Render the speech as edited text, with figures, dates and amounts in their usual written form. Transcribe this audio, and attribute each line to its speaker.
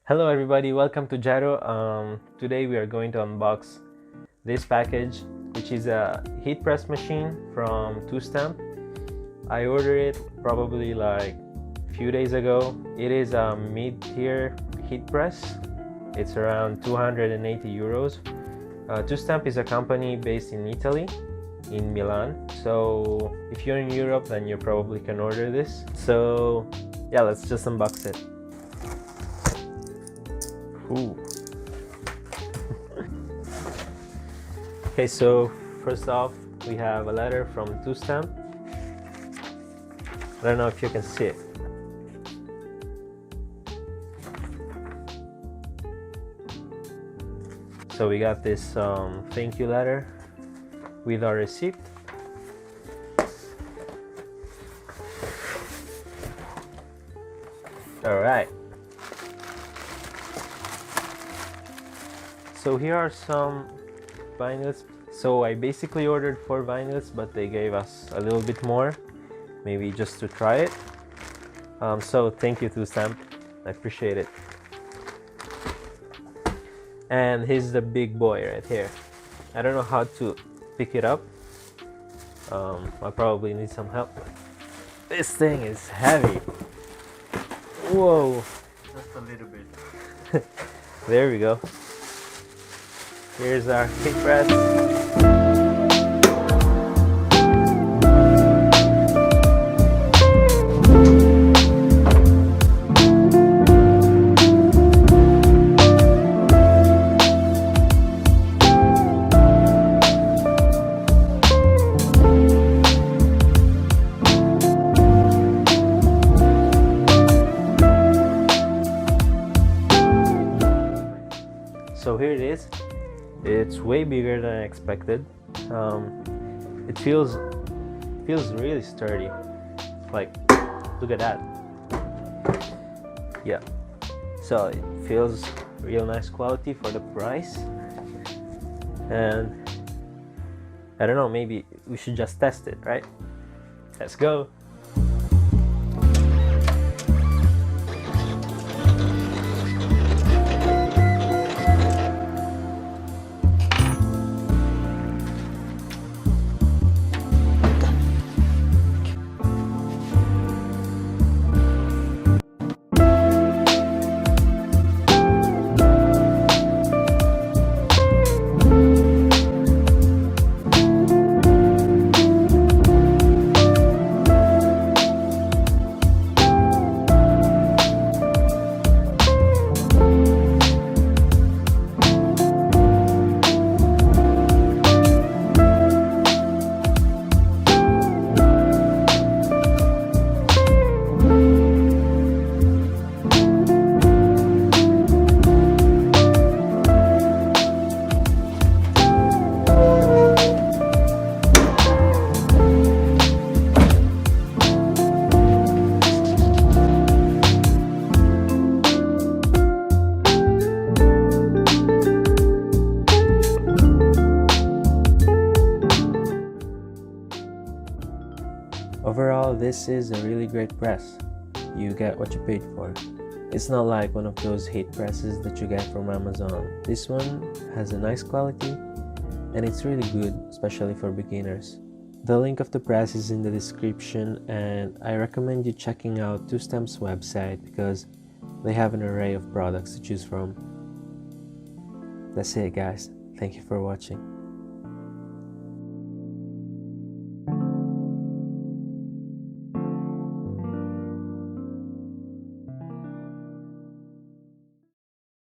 Speaker 1: Hello everybody, welcome to Jaro. Today we are going to unbox this package, which is a heat press machine from 2Stamp. I ordered it probably like a few days ago. It is a mid-tier heat press. It's around 280 euros. 2Stamp is a company based in Italy, in Milan. So if you're in Europe, then you probably can order this. So yeah, let's just unbox it. Ooh. Okay, so first off, we have a letter from 2Stamp. I don't know if you can see it. So we got this thank you letter with our receipt. All right. So here are some vinyls. So I basically ordered 4 vinyls, but they gave us a little bit more, maybe just to try it. So thank you 2Stamp, I appreciate it. And here's the big boy right here. I don't know how to pick it up. I probably need some help. This thing is heavy. Whoa.
Speaker 2: Just a little bit.
Speaker 1: There we go. Here's our heat press. So here it is. It's way bigger than I expected. It feels really sturdy. Like, look at that. Yeah. So it feels real nice quality for the price. And I don't know, maybe we should just test it, right? Let's go. Overall, this is a really great press. You get what you paid for. It's not like one of those heat presses that you get from Amazon. This one has a nice quality and it's really good, especially for beginners. The link of the press is in the description, and I recommend you checking out 2Stamp's website because they have an array of products to choose from. That's it guys, thank you for watching.